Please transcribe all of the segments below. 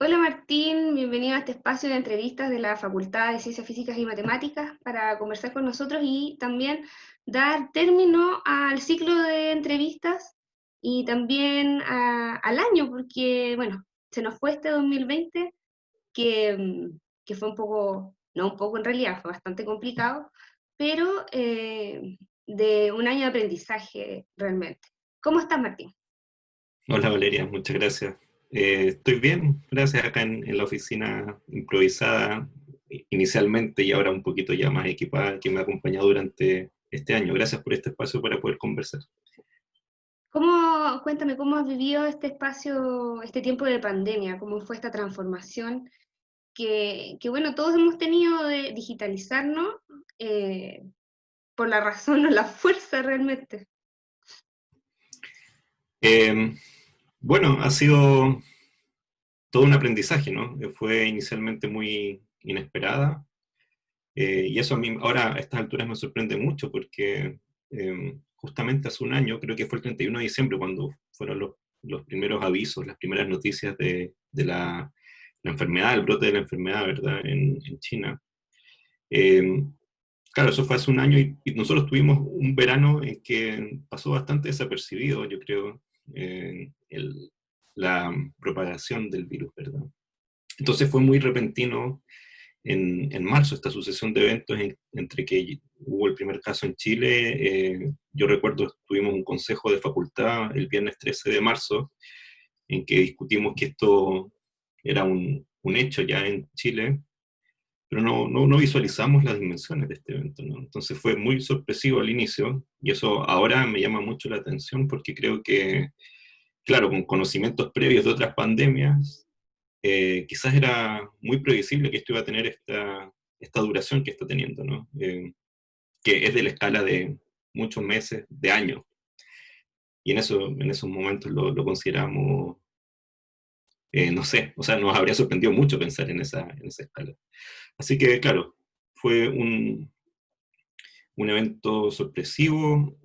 Hola Martín, bienvenido a este espacio de entrevistas de la Facultad de Ciencias Físicas y Matemáticas para conversar con nosotros y también dar término al ciclo de entrevistas y también al año, porque bueno, se nos fue este 2020 que, que fue un poco, no un poco en realidad, fue bastante complicado, pero de un año de aprendizaje realmente. ¿Cómo estás, Martín? Hola Valeria, muchas gracias. Estoy bien, gracias acá en la oficina improvisada inicialmente y ahora un poquito ya más equipada que me ha acompañado durante este año. Gracias por este espacio para poder conversar. Cuéntame, cómo has vivido este espacio, este tiempo de pandemia? ¿Cómo fue esta transformación bueno, todos hemos tenido de digitalizarnos eh, por la razón o la fuerza realmente? Eh, bueno, ha sido todo un aprendizaje, ¿no? Fue inicialmente muy inesperada y eso a mí ahora a estas alturas me sorprende mucho porque justamente hace un año, creo que fue el 31 de diciembre, cuando fueron los primeros avisos, las primeras noticias de la enfermedad, el brote de la enfermedad, ¿verdad?, en China. Eh, claro, eso fue hace un año y nosotros tuvimos un verano en que pasó bastante desapercibido, yo creo, la propagación del virus, ¿verdad? Entonces fue muy repentino en marzo esta sucesión de eventos entre que hubo el primer caso en Chile. Yo recuerdo tuvimos un consejo de facultad el viernes 13 de marzo en que discutimos que esto era un hecho ya en Chile, pero no visualizamos las dimensiones de este evento, ¿no? Entonces fue muy sorpresivo al inicio y eso ahora me llama mucho la atención porque creo que, claro, con conocimientos previos de otras pandemias, quizás era muy previsible que esto iba a tener esta duración que está teniendo, ¿no? Que es de la escala de muchos meses, de años. Y en esos momentos lo consideramos, no sé, o sea, nos habría sorprendido mucho pensar en esa escala. Así que, claro, fue un evento sorpresivo.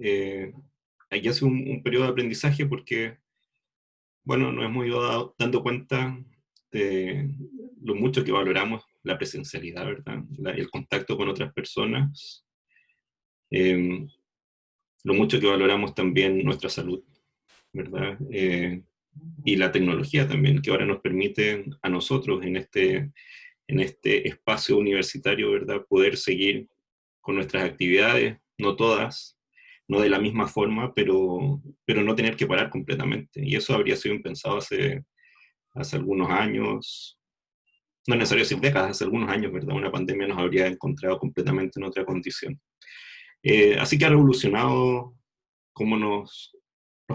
Ahí hace un periodo de aprendizaje porque, bueno, nos hemos ido dando cuenta de lo mucho que valoramos la presencialidad, ¿verdad? El contacto con otras personas, eh, lo mucho que valoramos también nuestra salud, ¿verdad? Y la tecnología también, que ahora nos permite a nosotros en este espacio universitario, ¿verdad?, poder seguir con nuestras actividades, no todas, no de la misma forma, pero no tener que parar completamente. Y eso habría sido impensado hace algunos años, no es necesario decir décadas, hace algunos años, ¿verdad? Una pandemia nos habría encontrado completamente en otra condición. Así que ha revolucionado cómo nos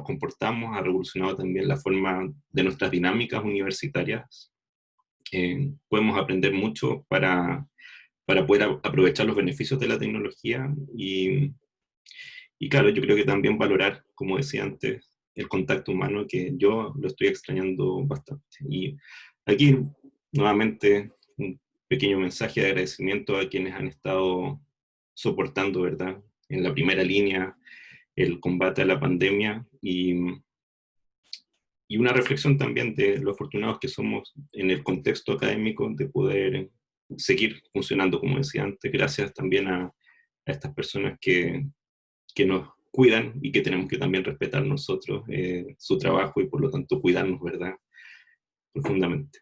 comportamos, ha revolucionado también la forma de nuestras dinámicas universitarias. Podemos aprender mucho para poder aprovechar los beneficios de la tecnología y claro, yo creo que también valorar, como decía antes, el contacto humano, que yo lo estoy extrañando bastante. Y aquí, nuevamente, un pequeño mensaje de agradecimiento a quienes han estado soportando, ¿verdad?, en la primera línea el combate a la pandemia y una reflexión también de lo afortunados que somos en el contexto académico de poder seguir funcionando, como decía antes, gracias también a estas personas que nos cuidan y que tenemos que también respetar nosotros su trabajo y por lo tanto cuidarnos, ¿verdad? Profundamente.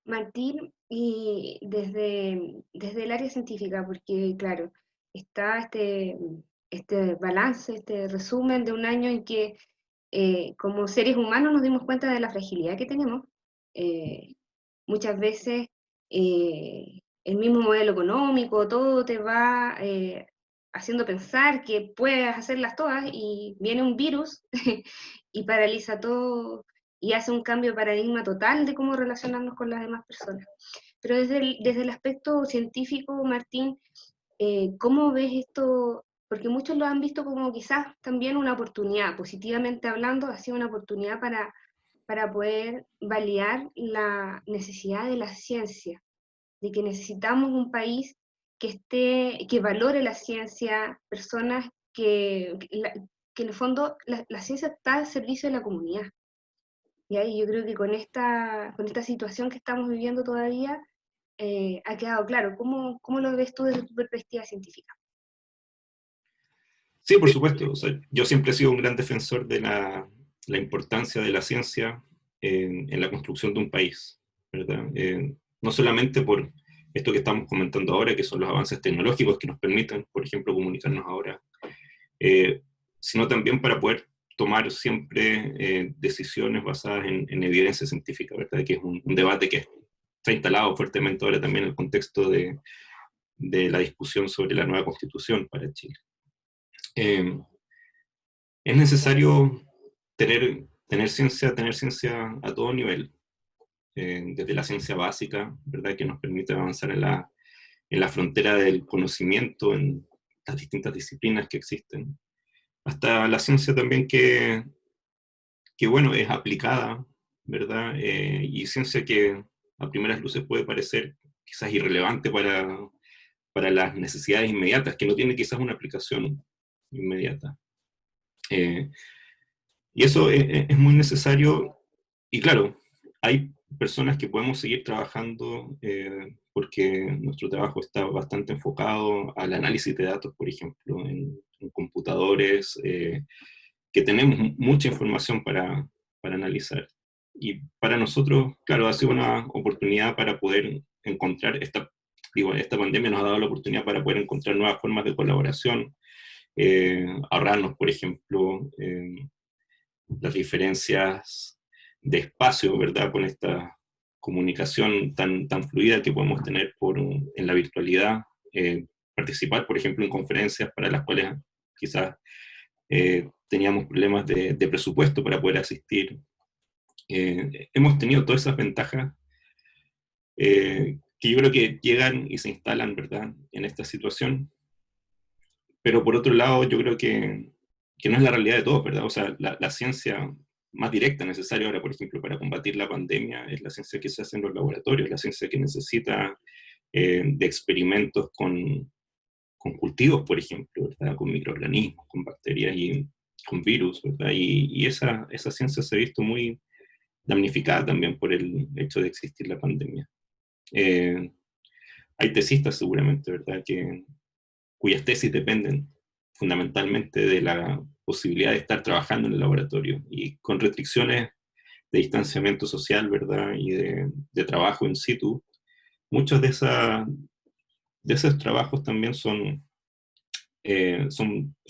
Martín, y desde el área científica, porque claro, está este balance, este resumen de un año en que como seres humanos nos dimos cuenta de la fragilidad que tenemos. Eh, Muchas veces el mismo modelo económico, todo te va haciendo pensar que puedes hacerlas todas y viene un virus y paraliza todo y hace un cambio de paradigma total de cómo relacionarnos con las demás personas. Pero desde el aspecto científico, Martín, ¿cómo ves esto? Porque muchos lo han visto como quizás también una oportunidad, positivamente hablando, ha sido una oportunidad para poder validar la necesidad de la ciencia, de que necesitamos un país que valore la ciencia, personas que en el fondo la ciencia está al servicio de la comunidad. Y ahí yo creo que con esta situación que estamos viviendo todavía, ha quedado claro. ¿Cómo lo ves tú desde tu perspectiva científica? Sí, por supuesto. O sea, yo siempre he sido un gran defensor de la importancia de la ciencia en la construcción de un país, ¿verdad? No solamente por esto que estamos comentando ahora, que son los avances tecnológicos que nos permiten, por ejemplo, comunicarnos ahora, eh, sino también para poder tomar siempre decisiones basadas en evidencia científica, ¿verdad? Que es un debate que está instalado fuertemente ahora también en el contexto de la discusión sobre la nueva constitución para Chile. Eh, es necesario tener ciencia a todo nivel, desde la ciencia básica, ¿verdad? Que nos permite avanzar en la frontera del conocimiento, en las distintas disciplinas que existen, hasta la ciencia también que bueno, es aplicada, ¿verdad? Y ciencia que a primeras luces puede parecer quizás irrelevante para las necesidades inmediatas, que no tiene quizás una aplicación inmediata. Eh, y eso es muy necesario, y claro, hay personas que podemos seguir trabajando porque nuestro trabajo está bastante enfocado al análisis de datos, por ejemplo, en computadores, que tenemos mucha información para analizar. Y para nosotros, claro, ha sido una oportunidad para poder encontrar, esta pandemia nos ha dado la oportunidad para poder encontrar nuevas formas de colaboración, ahorrarnos, por ejemplo, las diferencias de espacio, ¿verdad? Con esta comunicación tan fluida que podemos tener en la virtualidad, participar, por ejemplo, en conferencias para las cuales quizás teníamos problemas de presupuesto para poder asistir. Hemos tenido todas esas ventajas que yo creo que llegan y se instalan, ¿verdad?, en esta situación, pero por otro lado yo creo que no es la realidad de todos, ¿verdad? O sea, la ciencia más directa necesaria ahora, por ejemplo, para combatir la pandemia es la ciencia que se hace en los laboratorios, la ciencia que necesita de experimentos con cultivos, por ejemplo, ¿verdad? Con microorganismos, con bacterias y con virus, ¿verdad? Y esa ciencia se ha visto muy damnificada también por el hecho de existir la pandemia. Eh, hay tesistas seguramente, ¿verdad?, cuyas tesis dependen fundamentalmente de la posibilidad de estar trabajando en el laboratorio y con restricciones de distanciamiento social, ¿verdad?, y de trabajo in situ. Muchos de esos trabajos también son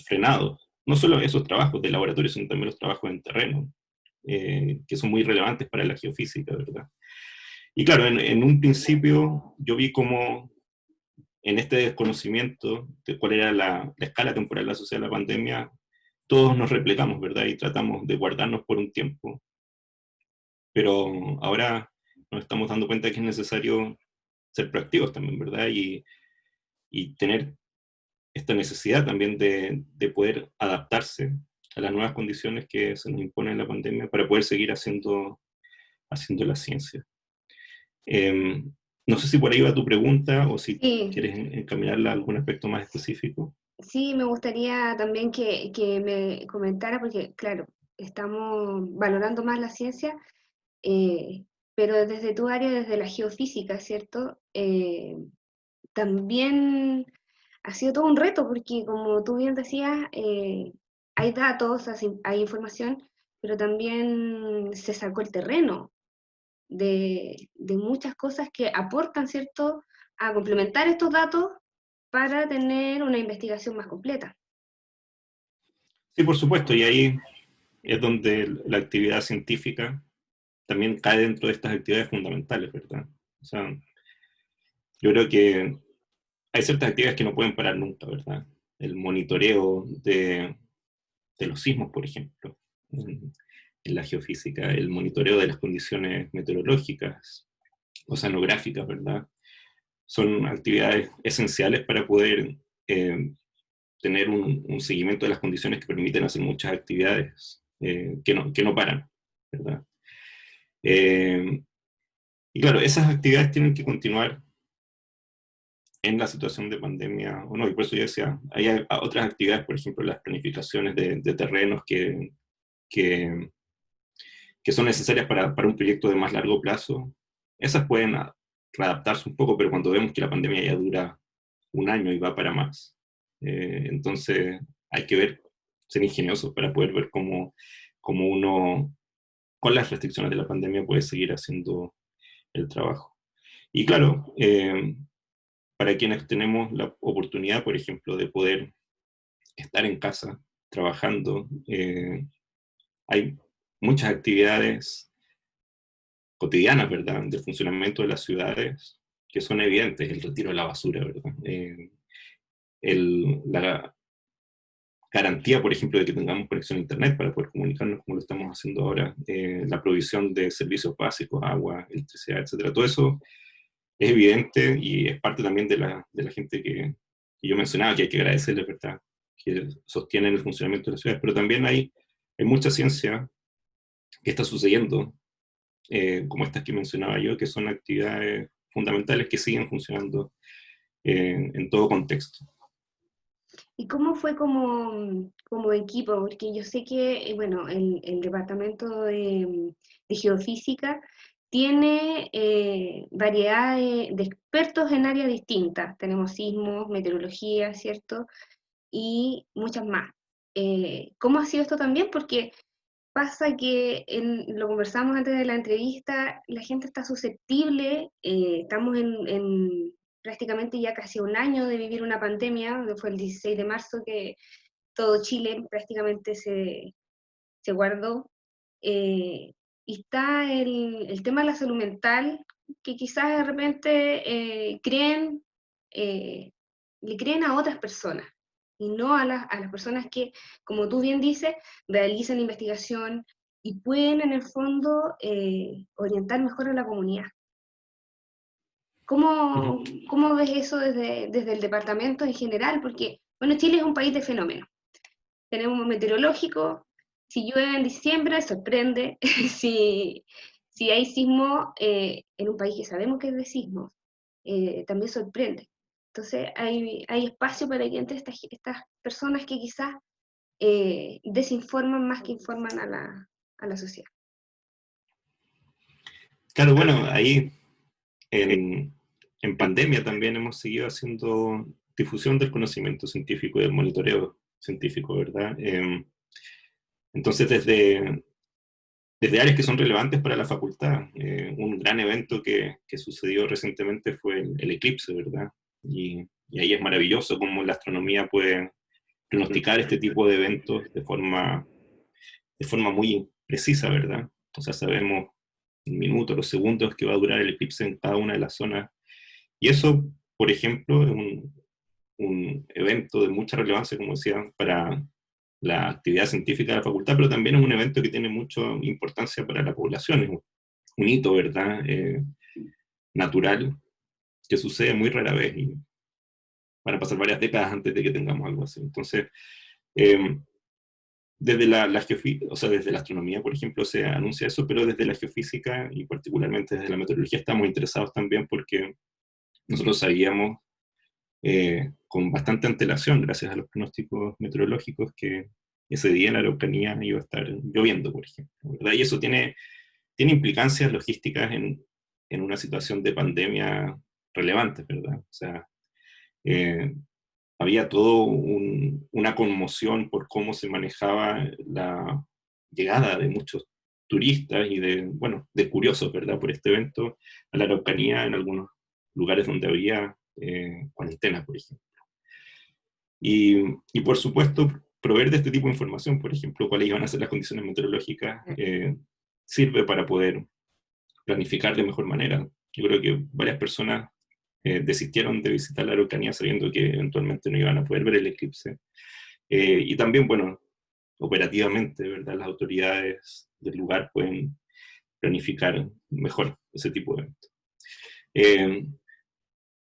frenados. No solo esos trabajos de laboratorio, sino también los trabajos en terreno, que son muy relevantes para la geofísica, ¿verdad? Y claro, en un principio yo vi como en este desconocimiento de cuál era la escala temporal asociada a la pandemia, todos nos replegamos, ¿verdad? Y tratamos de guardarnos por un tiempo. Pero ahora nos estamos dando cuenta que es necesario ser proactivos también, ¿verdad? Y tener esta necesidad también de poder adaptarse a las nuevas condiciones que se nos imponen en la pandemia para poder seguir haciendo la ciencia. Eh, no sé si por ahí va tu pregunta o si Sí, quieres encaminarla a algún aspecto más específico. sí, me gustaría también que me comentara, porque claro, estamos valorando más la ciencia, eh, pero desde tu área, desde la geofísica, ¿cierto? También ha sido todo un reto, porque como tú bien decías, hay datos, hay información, pero también se sacó el terreno de muchas cosas que aportan, ¿cierto?, a complementar estos datos para tener una investigación más completa. Sí, por supuesto, y ahí es donde la actividad científica también cae dentro de estas actividades fundamentales, ¿verdad? O sea, yo creo que hay ciertas actividades que no pueden parar nunca, ¿verdad? El monitoreo de los sismos, por ejemplo, en la geofísica, el monitoreo de las condiciones meteorológicas, oceanográficas, ¿verdad? Son actividades esenciales para poder tener un seguimiento de las condiciones que permiten hacer muchas actividades que no paran, ¿verdad? Eh, y claro, esas actividades tienen que continuar en la situación de pandemia o no, y por eso yo decía, hay otras actividades, por ejemplo, las planificaciones de terrenos que que son necesarias para un proyecto de más largo plazo, esas pueden readaptarse un poco, pero cuando vemos que la pandemia ya dura un año y va para más, entonces hay que ver, ser ingeniosos para poder ver cómo uno, con las restricciones de la pandemia, puede seguir haciendo el trabajo. Y claro, para quienes tenemos la oportunidad, por ejemplo, de poder estar en casa trabajando, hay muchas actividades cotidianas, ¿verdad?, del funcionamiento de las ciudades que son evidentes, el retiro de la basura, ¿verdad? La garantía, por ejemplo, de que tengamos conexión a Internet para poder comunicarnos como lo estamos haciendo ahora, la provisión de servicios básicos, agua, electricidad, etcétera. Todo eso es evidente y es parte también de la gente que yo mencionaba, que hay que agradecerles, ¿verdad?, que sostienen el funcionamiento de las ciudades, pero también hay mucha ciencia que está sucediendo, como estas que mencionaba yo, que son actividades fundamentales que siguen funcionando en todo contexto. ¿Y cómo fue como equipo? Porque yo sé que, bueno, el departamento de geofísica tiene variedad de expertos en áreas distintas. Tenemos sismos, meteorología, ¿cierto? Y muchas más. ¿Cómo ha sido esto también? Porque pasa que, lo conversamos antes de la entrevista, la gente está susceptible, estamos en prácticamente ya casi un año de vivir una pandemia, que fue el 16 de marzo que todo Chile prácticamente se guardó, y está el tema de la salud mental, que quizás de repente eh, le creen a otras personas, y no a las personas que, como tú bien dices, realizan investigación y pueden en el fondo orientar mejor a la comunidad. ¿Cómo, Ujú. cómo ves eso desde el departamento en general? Porque, bueno, Chile es un país de fenómenos. Tenemos un meteorológico, si llueve en diciembre, sorprende. si, si hay sismo en un país que sabemos que es de sismos, también sorprende. Entonces hay espacio para que entre estas personas que quizás desinforman más que informan a la sociedad. Claro, bueno, ahí en pandemia también hemos seguido haciendo difusión del conocimiento científico y del monitoreo científico, ¿verdad? Entonces, desde áreas que son relevantes para la facultad, un gran evento que sucedió recientemente fue el eclipse, ¿verdad? Y ahí es maravilloso cómo la astronomía puede pronosticar este tipo de eventos de forma muy precisa, ¿verdad? O sea, sabemos el minuto, los segundos que va a durar el eclipse en cada una de las zonas. Y eso, por ejemplo, es un evento de mucha relevancia, como decía, para la actividad científica de la facultad, pero también es un evento que tiene mucha importancia para la población. Es un hito, ¿verdad? Natural, que sucede muy rara vez y van a pasar varias décadas antes de que tengamos algo así. Entonces, eh, desde o sea, desde la astronomía, por ejemplo, se anuncia eso, pero desde la geofísica y particularmente desde la meteorología estamos interesados también porque nosotros sabíamos con bastante antelación, gracias a los pronósticos meteorológicos, que ese día en la Araucanía iba a estar lloviendo, por ejemplo, ¿verdad? Y eso tiene implicancias logísticas en una situación de pandemia relevante, ¿verdad? O sea, eh, había todo una conmoción por cómo se manejaba la llegada de muchos turistas y bueno, de curiosos, ¿verdad?, por este evento a la Araucanía en algunos lugares donde había cuarentena, por ejemplo. Y por supuesto, proveer de este tipo de información, por ejemplo, cuáles iban a ser las condiciones meteorológicas, sirve para poder planificar de mejor manera. Yo creo que varias personas desistieron de visitar la Araucanía sabiendo que eventualmente no iban a poder ver el eclipse. Y también, bueno, operativamente, ¿verdad? Las autoridades del lugar pueden planificar mejor ese tipo de eventos.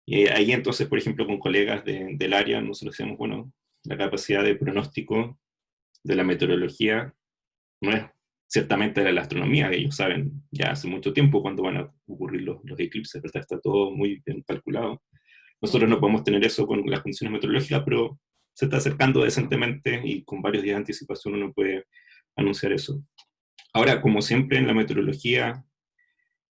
Y ahí entonces, por ejemplo, con colegas del área, nosotros decíamos, bueno, la capacidad de pronóstico de la meteorología no es ciertamente de la astronomía, ellos saben ya hace mucho tiempo cuándo van a ocurrir los eclipses, ¿verdad? Está todo muy bien calculado. Nosotros no podemos tener eso con las condiciones meteorológicas, pero se está acercando decentemente y con varios días de anticipación uno puede anunciar eso. Ahora, como siempre en la meteorología,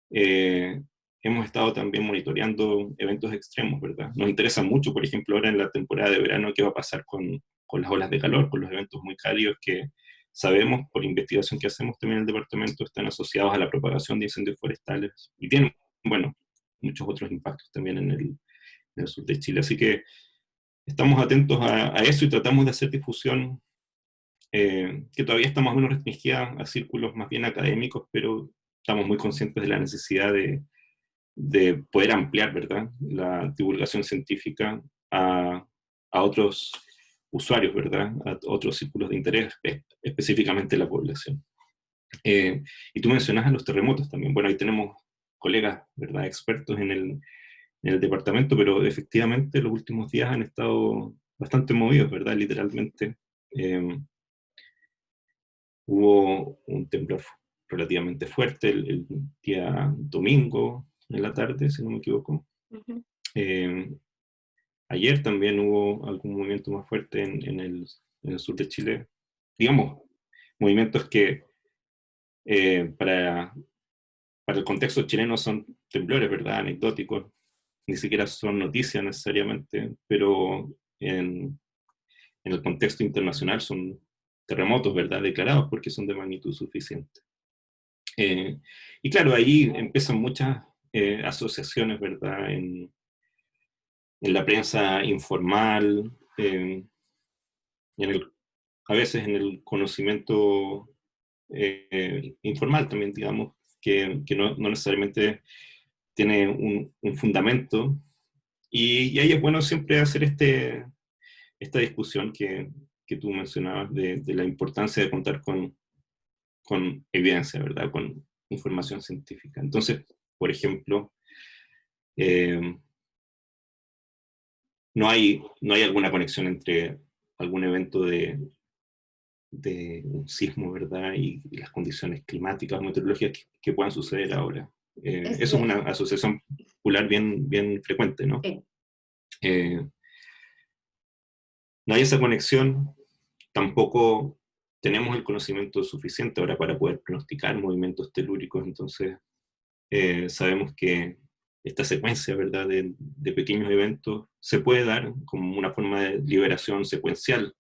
eh, hemos estado también monitoreando eventos extremos, ¿verdad? Nos interesa mucho, por ejemplo, ahora en la temporada de verano, qué va a pasar con las olas de calor, con los eventos muy cálidos que sabemos por investigación que hacemos también en el departamento están asociados a la propagación de incendios forestales y tienen, bueno, muchos otros impactos también en el sur de Chile. Así que estamos atentos a eso y tratamos de hacer difusión que todavía está más o menos restringida a círculos más bien académicos, pero estamos muy conscientes de la necesidad de poder ampliar, ¿verdad?, la divulgación científica a otros usuarios, ¿verdad?, a otros círculos de interés, específicamente la población. Y tú mencionas a los terremotos también. Bueno, ahí tenemos colegas, ¿verdad?, expertos en el departamento, pero efectivamente los últimos días han estado bastante movidos, ¿verdad? Literalmente. Hubo un temblor relativamente fuerte el día domingo en la tarde, si no me equivoco. Ujú. Eh, Ayer también hubo algún movimiento más fuerte en el sur de Chile. Digamos, movimientos que eh, para, para el contexto chileno son temblores, ¿verdad? Anecdóticos, ni siquiera son noticias necesariamente, pero en el contexto internacional son terremotos, ¿verdad? Declarados porque son de magnitud suficiente. Y claro, ahí empiezan muchas asociaciones, ¿verdad? En la prensa informal, en a veces en el conocimiento informal también, digamos, que no necesariamente tiene un fundamento. Y ahí es bueno siempre hacer esta discusión que tú mencionabas de la importancia de contar con evidencia, ¿verdad? Con información científica. Entonces, por ejemplo, eh, no hay alguna conexión entre algún evento de un sismo, ¿verdad? Y las condiciones climáticas o meteorológicas que puedan suceder ahora. Es, Eso es una asociación popular bien, bien frecuente, ¿no? eh, Eh, no hay esa conexión, tampoco tenemos el conocimiento suficiente ahora para poder pronosticar movimientos telúricos, entonces sabemos que esta secuencia, ¿verdad?, de pequeños eventos se puede dar como una forma de liberación secuencial,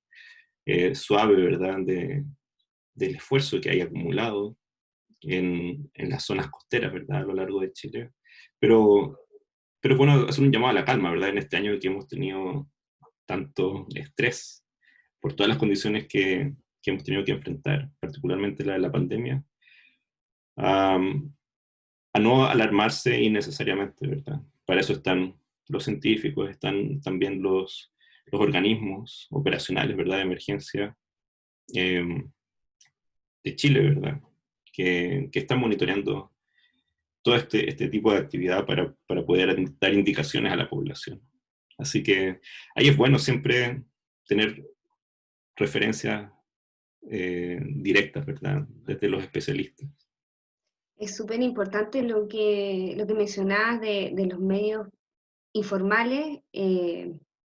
suave, ¿verdad?, del esfuerzo que hay acumulado en las zonas costeras, ¿verdad?, a lo largo de Chile. Pero, pero es bueno hacer un llamado a la calma, ¿verdad?, en este año que hemos tenido tanto estrés por todas las condiciones que hemos tenido que enfrentar, particularmente la de la pandemia, a, a no alarmarse innecesariamente, ¿verdad? Para eso están los científicos, están también los organismos operacionales, ¿verdad?, de emergencia eh, de Chile, ¿verdad?, que están monitoreando todo este tipo de actividad para poder dar indicaciones a la población. Así que ahí es bueno siempre tener referencias directas, ¿verdad?, desde los especialistas. es súper importante lo que mencionabas de los medios informales.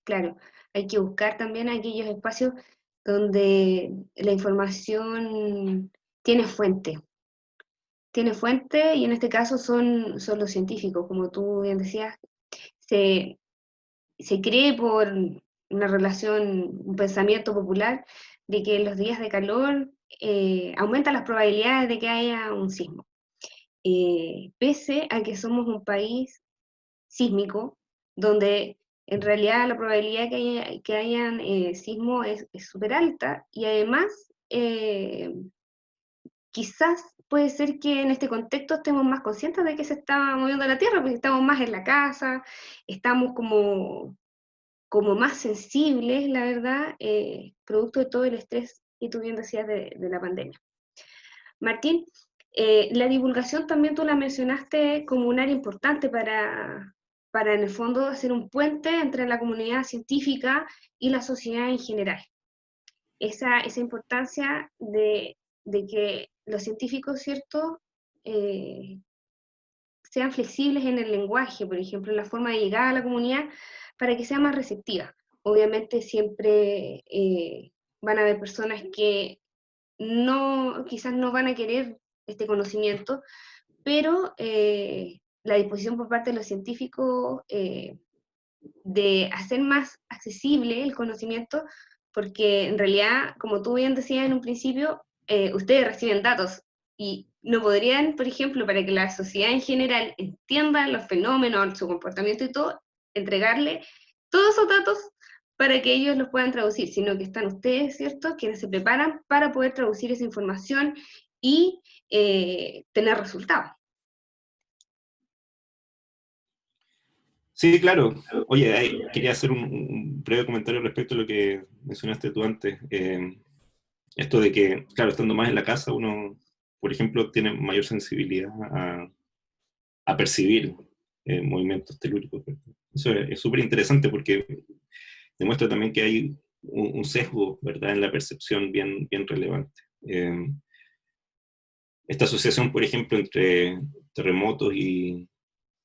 Claro, hay que buscar también aquellos espacios donde la información tiene fuente. Tiene fuente y en este caso son los científicos, como tú bien decías, se, se cree por una relación, un pensamiento popular de que en los días de calor aumentan las probabilidades de que haya un sismo. Pese a que somos un país sísmico, donde en realidad la probabilidad que hayan sismo es súper alta y además quizás puede ser que en este contexto estemos más conscientes de que se está moviendo la Tierra, porque estamos más en la casa, estamos como más sensibles, la verdad, producto de todo el estrés que tú bien decías de la pandemia. Martín, la divulgación también tú la mencionaste como un área importante para en el fondo hacer un puente entre la comunidad científica y la sociedad en general. Esa importancia de que los científicos, ¿cierto?, eh, sean flexibles en el lenguaje, por ejemplo, en la forma de llegar a la comunidad, para que sea más receptiva. Obviamente siempre van a haber personas que quizás no van a querer este conocimiento, pero la disposición por parte de los científicos de hacer más accesible el conocimiento, porque en realidad, como tú bien decías en un principio, ustedes reciben datos y no podrían, por ejemplo, para que la sociedad en general entienda los fenómenos, su comportamiento y todo, entregarle todos esos datos para que ellos los puedan traducir, sino que están ustedes, ¿cierto?, quienes se preparan para poder traducir esa información y tener resultados. Sí, claro. Oye, quería hacer un breve comentario respecto a lo que mencionaste tú antes. Esto de que, claro, estando más en la casa, uno, por ejemplo, tiene mayor sensibilidad a percibir movimientos telúricos, ¿verdad? Eso es súper interesante porque demuestra también que hay un sesgo, ¿verdad?, en la percepción bien relevante. Esta asociación, por ejemplo, entre terremotos y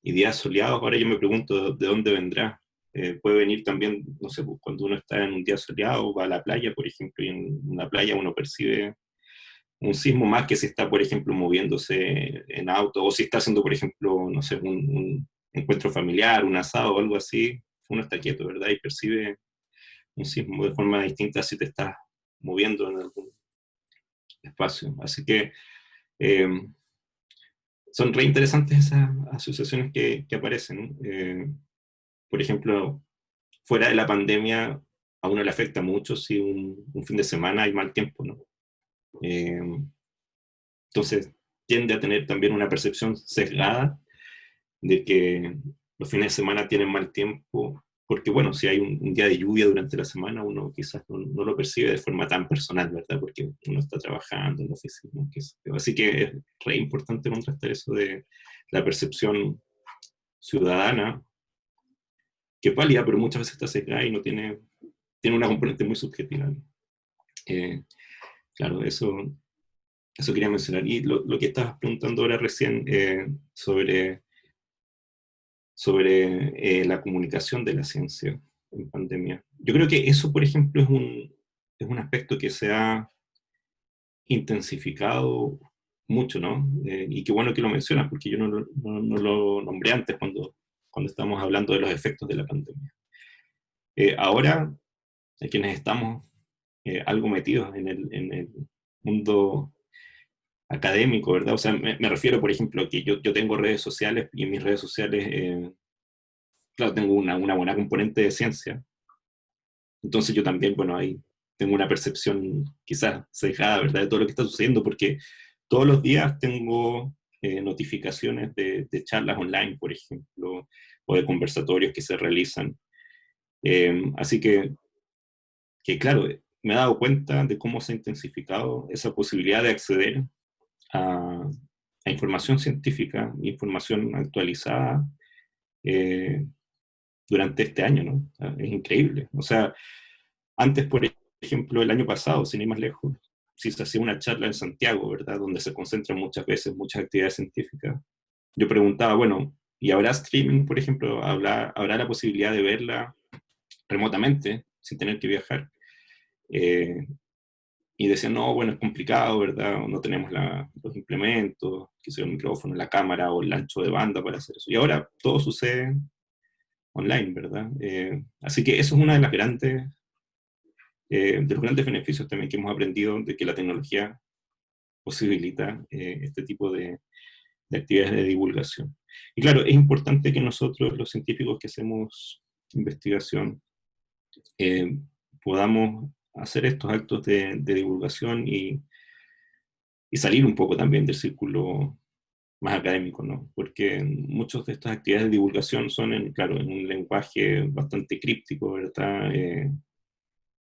días soleados, ahora yo me pregunto de dónde vendrá. Puede venir también, no sé, pues, cuando uno está en un día soleado, va a la playa, por ejemplo, y en una playa uno percibe un sismo más que si está, por ejemplo, moviéndose en auto, o si está haciendo, por ejemplo, no sé, un encuentro familiar, un asado o algo así, uno está quieto, ¿verdad? Y percibe un sismo de forma distinta si te estás moviendo en algún espacio. Así que eh, son re interesantes esas asociaciones que aparecen, ¿no? Por ejemplo, fuera de la pandemia, a uno le afecta mucho si un fin de semana hay mal tiempo, ¿no? Eh, entonces, tiende a tener también una percepción sesgada de que los fines de semana tienen mal tiempo, porque bueno, si hay un día de lluvia durante la semana, uno quizás no lo percibe de forma tan personal, ¿verdad? Porque uno está trabajando en la oficina. Así que es re importante contrastar eso de la percepción ciudadana, que es válida, pero muchas veces está sesgada y no tiene una componente muy subjetiva, ¿no? Eh, claro, eso quería mencionar. Y lo que estabas preguntando ahora recién sobre la comunicación de la ciencia en pandemia. Yo creo que eso, por ejemplo, es un aspecto que se ha intensificado mucho, ¿no? Y qué bueno que lo mencionas, porque yo no lo nombré antes cuando estábamos hablando de los efectos de la pandemia. Ahora, quienes estamos algo metidos en el mundo académico, ¿verdad? O sea, me refiero, por ejemplo, a que yo tengo redes sociales y en mis redes sociales, claro, tengo una buena componente de ciencia. Entonces yo también, bueno, ahí tengo una percepción quizás sesgada, ¿verdad?, de todo lo que está sucediendo, porque todos los días tengo notificaciones de charlas online, por ejemplo, o de conversatorios que se realizan. Así que, claro, me he dado cuenta de cómo se ha intensificado esa posibilidad de acceder a información científica, información actualizada eh, durante este año, ¿no? Es increíble. O sea, antes, por ejemplo, el año pasado, sin ir más lejos, si se hacía una charla en Santiago, ¿verdad?, donde se concentran muchas veces muchas actividades científicas, yo preguntaba, bueno, ¿y habrá streaming, por ejemplo? ¿Habrá la posibilidad de verla remotamente, sin tener que viajar? Y decían, no, bueno, es complicado, ¿verdad? No tenemos los implementos, que sea el micrófono, la cámara o el ancho de banda para hacer eso. Y ahora todo sucede online, ¿verdad? Así que eso es una de los grandes beneficios también que hemos aprendido de que la tecnología posibilita este tipo de actividades de divulgación. Y claro, es importante que nosotros, los científicos que hacemos investigación, eh, podamos hacer estos actos de divulgación y salir un poco también del círculo más académico, ¿no? Porque muchas de estas actividades de divulgación son, claro, en un lenguaje bastante críptico, ¿verdad?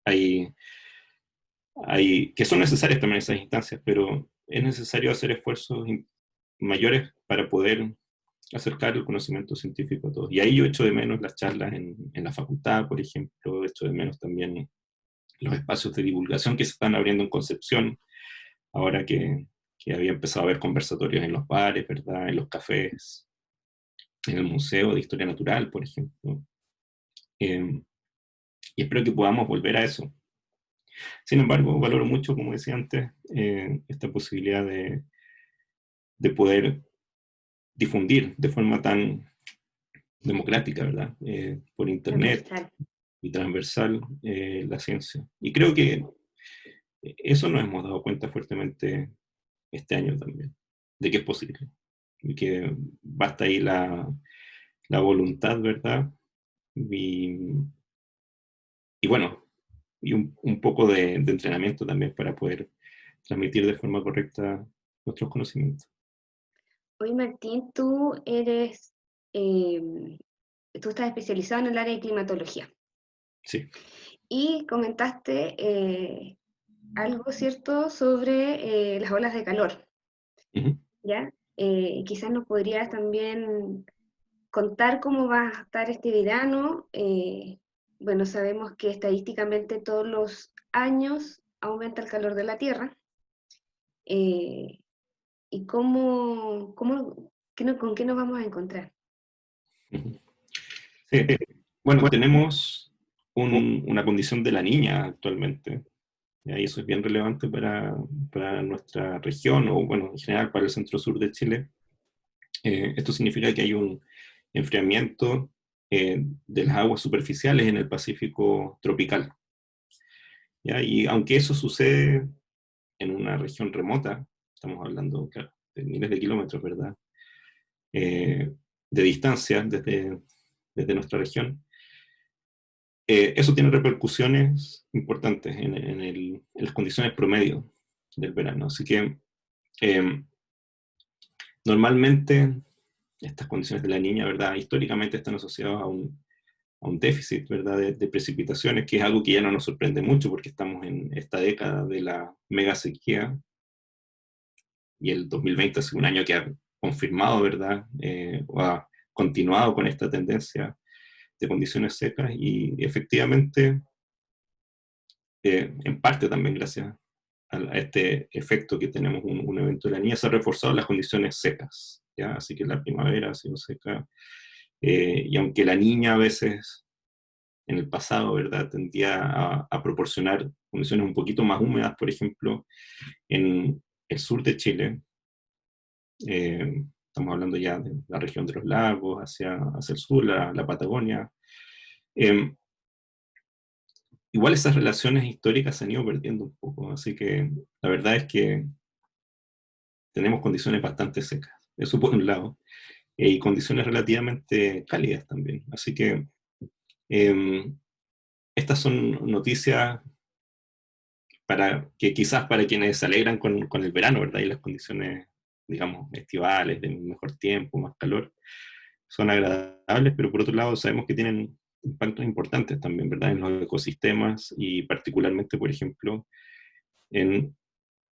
Hay, que son necesarias también esas instancias, pero es necesario hacer esfuerzos mayores para poder acercar el conocimiento científico a todos. Y ahí yo echo de menos las charlas en la facultad, por ejemplo, echo de menos también los espacios de divulgación que se están abriendo en Concepción, ahora que había empezado a haber conversatorios en los bares, ¿verdad?, en los cafés, en el Museo de Historia Natural, por ejemplo. Y espero que podamos volver a eso. Sin embargo, valoro mucho, como decía antes, esta posibilidad de poder difundir de forma tan democrática, ¿verdad? Por internet Transversal. y transversal la ciencia. Y creo que eso nos hemos dado cuenta fuertemente este año también, de que es posible, y que basta ahí la voluntad, ¿verdad? Y, y bueno, y un poco de entrenamiento también para poder transmitir de forma correcta nuestros conocimientos. Hoy, Martín, eh, tú estás especializado en el área de climatología Sí. y comentaste algo cierto sobre las olas de calor, Ujú. ¿ya? Quizás nos podrías también contar cómo va a estar este verano. Bueno, sabemos que estadísticamente todos los años aumenta el calor de la Tierra. eh, y con qué nos vamos a encontrar. Ujú. Sí. Bueno, tenemos una condición de la niña actualmente, y eso es bien relevante para nuestra región, o bueno, en general para el centro-sur de Chile. Esto significa que hay un enfriamiento de las aguas superficiales en el Pacífico tropical, ¿ya? Y aunque eso sucede en una región remota, estamos hablando, claro, de miles de kilómetros, ¿verdad? Eh, de distancia desde nuestra región, eso tiene repercusiones importantes en las condiciones promedio del verano. Así que eh, normalmente estas condiciones de la niña, ¿verdad? Históricamente están asociadas a un déficit, ¿verdad? De precipitaciones, que es algo que ya no nos sorprende mucho porque estamos en esta década de la mega sequía y el 2020 ha sido un año que ha confirmado, ¿verdad? O ha continuado con esta tendencia de condiciones secas y efectivamente, en parte también gracias a este efecto que tenemos un evento de la niña, se han reforzado las condiciones secas, ¿ya? Así que la primavera ha sido seca, y aunque la niña a veces en el pasado, ¿verdad? Tendía a proporcionar condiciones un poquito más húmedas, por ejemplo, en el sur de Chile. Estamos hablando ya de la región de los lagos, hacia el sur, la Patagonia. Eh, Igual esas relaciones históricas se han ido perdiendo un poco, así que la verdad es que tenemos condiciones bastante secas, eso por un lado, y condiciones relativamente cálidas también. Así que eh, estas son noticias quizás para quienes se alegran con el verano, ¿verdad? Y las condiciones, digamos, estivales, de mejor tiempo, más calor, son agradables, pero por otro lado sabemos que tienen impactos importantes también, ¿verdad? En los ecosistemas y particularmente, por ejemplo, en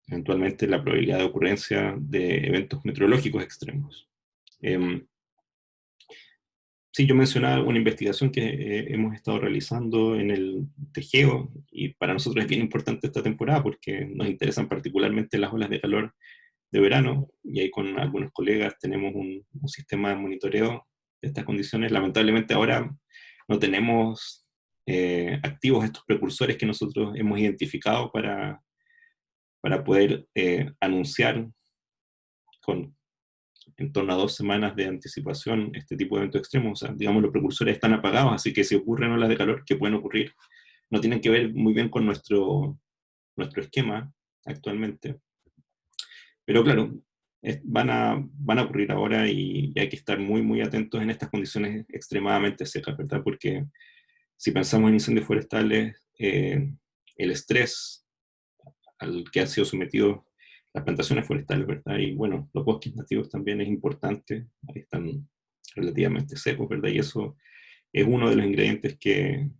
eventualmente la probabilidad de ocurrencia de eventos meteorológicos extremos. Eh, Sí, yo mencionaba una investigación que hemos estado realizando en el Tegeo y para nosotros es bien importante esta temporada porque nos interesan particularmente las olas de calor de verano y ahí con algunos colegas tenemos un sistema de monitoreo de estas condiciones. Lamentablemente ahora no tenemos activos estos precursores que nosotros hemos identificado para poder anunciar con en torno a 2 semanas de anticipación este tipo de eventos extremos. O sea, digamos, los precursores están apagados, así que si ocurren olas de calor que pueden ocurrir, no tienen que ver muy bien con nuestro esquema actualmente. Pero claro, van a ocurrir ahora y hay que estar muy, muy atentos en estas condiciones extremadamente secas, ¿verdad? Porque si pensamos en incendios forestales, el estrés al que han sido sometidos las plantaciones forestales, ¿verdad? Y bueno, los bosques nativos también es importante, ahí están relativamente secos, ¿verdad? Y eso es uno de los ingredientes que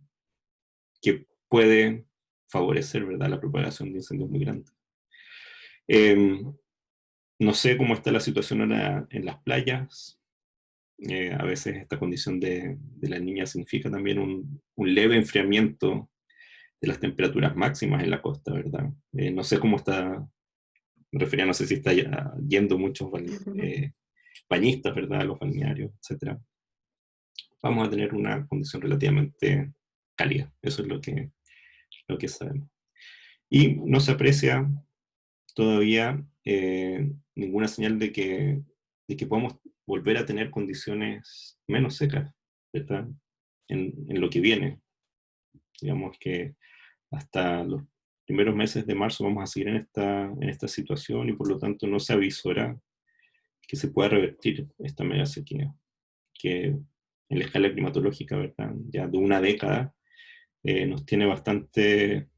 puede favorecer, ¿verdad?, la propagación de incendios muy grandes. Eh, no sé cómo está la situación ahora en las playas. A veces esta condición de la niña significa también un leve enfriamiento de las temperaturas máximas en la costa, ¿verdad? No sé cómo está. Me refería, no sé si está yendo muchos bañistas, ¿verdad? A los balnearios, etcétera. Vamos a tener una condición relativamente cálida. Eso es lo que sabemos. Y no se aprecia todavía ninguna señal de que podamos volver a tener condiciones menos secas, ¿verdad? En lo que viene. Digamos que hasta los primeros meses de marzo vamos a seguir en esta situación y por lo tanto no se avisora que se pueda revertir esta mega sequía, que en la escala climatológica, ¿verdad? Ya de una década nos tiene bastante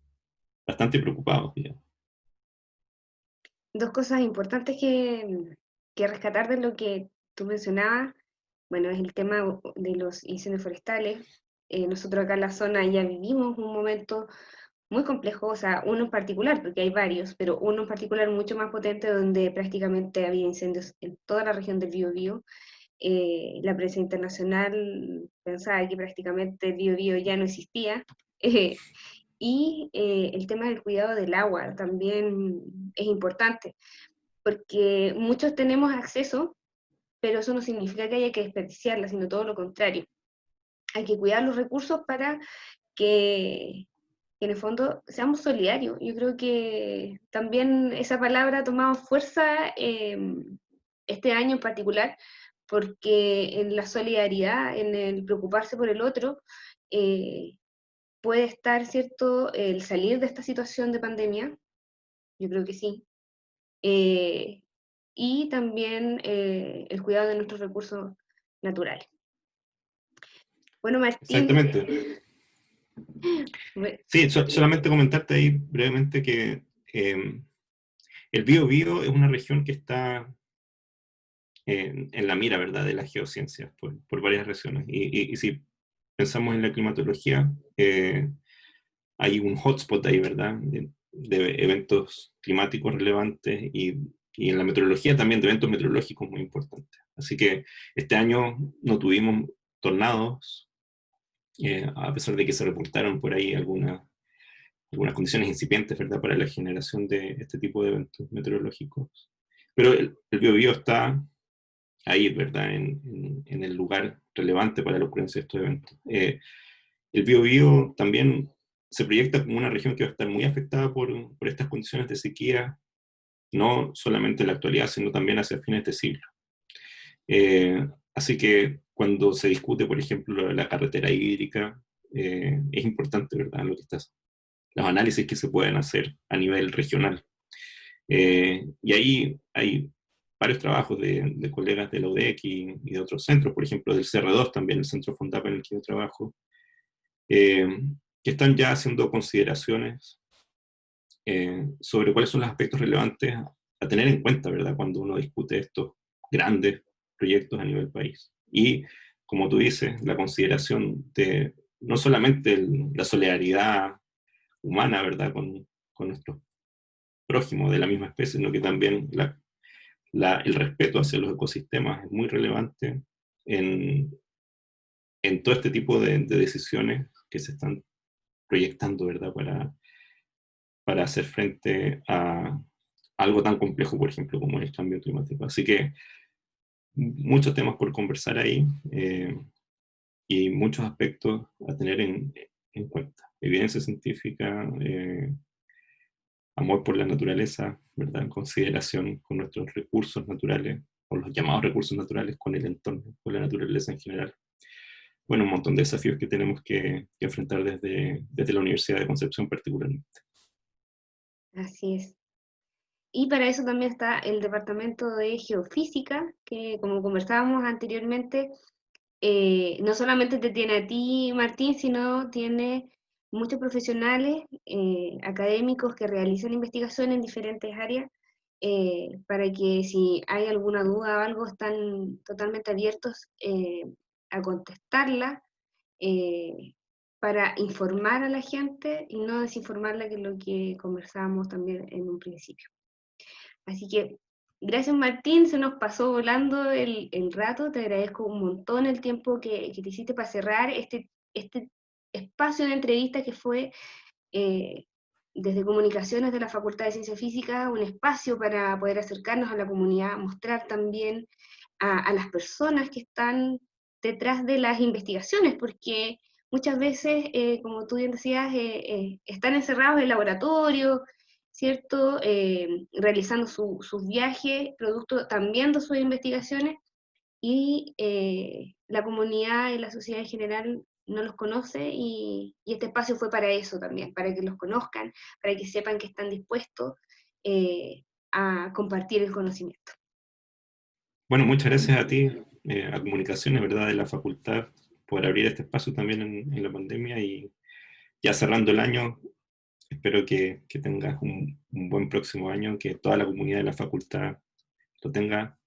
preocupados, digamos. Dos cosas importantes que rescatar de lo que tú mencionabas, bueno, es el tema de los incendios forestales. Nosotros acá en la zona ya vivimos un momento muy complejo, o sea, uno en particular, porque hay varios, pero uno en particular mucho más potente, donde prácticamente había incendios en toda la región del Biobío. La prensa internacional pensaba que prácticamente el Biobío ya no existía. eh, y el tema del cuidado del agua también es importante, porque muchos tenemos acceso, pero eso no significa que haya que desperdiciarla, sino todo lo contrario. Hay que cuidar los recursos para que en el fondo seamos solidarios. Yo creo que también esa palabra ha tomado fuerza este año en particular, porque en la solidaridad, en el preocuparse por el otro, eh, puede estar, ¿cierto?, el salir de esta situación de pandemia, yo creo que sí, eh, y también el cuidado de nuestros recursos naturales. Bueno, Martín, Exactamente. Sí, solamente comentarte ahí brevemente que el Bío es una región que está en la mira, ¿verdad?, de las geociencias, por varias razones. Y si pensamos en la climatología, hay un hotspot ahí, ¿verdad?, de eventos climáticos relevantes y en la meteorología también de eventos meteorológicos muy importantes. Así que este año no tuvimos tornados, a pesar de que se reportaron por ahí algunas condiciones incipientes, ¿verdad?, para la generación de este tipo de eventos meteorológicos. Pero el Biobío está ahí, ¿verdad?, en el lugar relevante para la ocurrencia de estos eventos. El Biobío también se proyecta como una región que va a estar muy afectada por estas condiciones de sequía, no solamente en la actualidad, sino también hacia fines de siglo. Así que cuando se discute, por ejemplo, la carretera hídrica, es importante, ¿verdad?, los análisis que se pueden hacer a nivel regional. Y ahí hay varios trabajos de colegas de la UDEC y de otros centros, por ejemplo, del CR2 también, el centro Fondapa en el que yo trabajo, eh, que están ya haciendo consideraciones sobre cuáles son los aspectos relevantes a tener en cuenta, ¿verdad?, cuando uno discute estos grandes proyectos a nivel país. Y, como tú dices, la consideración de no solamente la solidaridad humana, ¿verdad?, con nuestros prójimos de la misma especie, sino que también el respeto hacia los ecosistemas es muy relevante en, en todo este tipo de decisiones que se están proyectando, ¿verdad?, para hacer frente a algo tan complejo, por ejemplo, como es el cambio climático. Así que muchos temas por conversar ahí y muchos aspectos a tener en cuenta. Evidencia científica, amor por la naturaleza, ¿verdad?, en consideración con nuestros recursos naturales, o los llamados recursos naturales, con el entorno, con la naturaleza en general. Bueno, un montón de desafíos que tenemos que enfrentar desde la Universidad de Concepción particularmente. así es. Y para eso también está el Departamento de Geofísica, que como conversábamos anteriormente, no solamente te tiene a ti, Martín, sino tiene muchos profesionales académicos que realizan investigación en diferentes áreas, para que si hay alguna duda o algo, están totalmente abiertos a contestarla, eh, para informar a la gente y no desinformarla, que es lo que conversábamos también en un principio. Así que gracias, Martín, se nos pasó volando el rato, te agradezco un montón el tiempo que te hiciste para cerrar este espacio de entrevista que fue eh, desde Comunicaciones de la Facultad de Ciencia Física, un espacio para poder acercarnos a la comunidad, mostrar también a las personas que están detrás de las investigaciones, porque muchas veces, como tú bien decías, están encerrados en laboratorio, ¿cierto? Realizando sus viajes, producto también de sus investigaciones, y la comunidad y la sociedad en general no los conoce, y este espacio fue para eso también, para que los conozcan, para que sepan que están dispuestos a compartir el conocimiento. Bueno, muchas gracias a ti, a Comunicaciones, ¿verdad?, de la facultad, por abrir este espacio también en la pandemia y ya cerrando el año. Espero que tengas un buen próximo año, que toda la comunidad de la facultad lo tenga,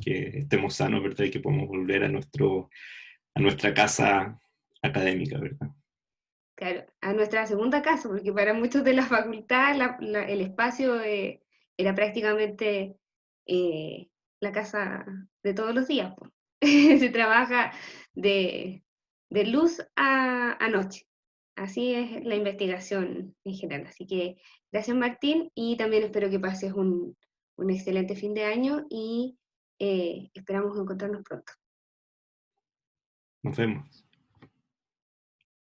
que estemos sanos, ¿verdad? Y que podamos volver a nuestra casa académica, ¿verdad? Claro, a nuestra segunda casa, porque para muchos de la facultad el espacio era prácticamente eh, la casa de todos los días, po. Se trabaja de, de luz a noche. Así es la investigación en general. Así que gracias, Martín, y también espero que pases un excelente fin de año, y esperamos encontrarnos pronto. Nos vemos.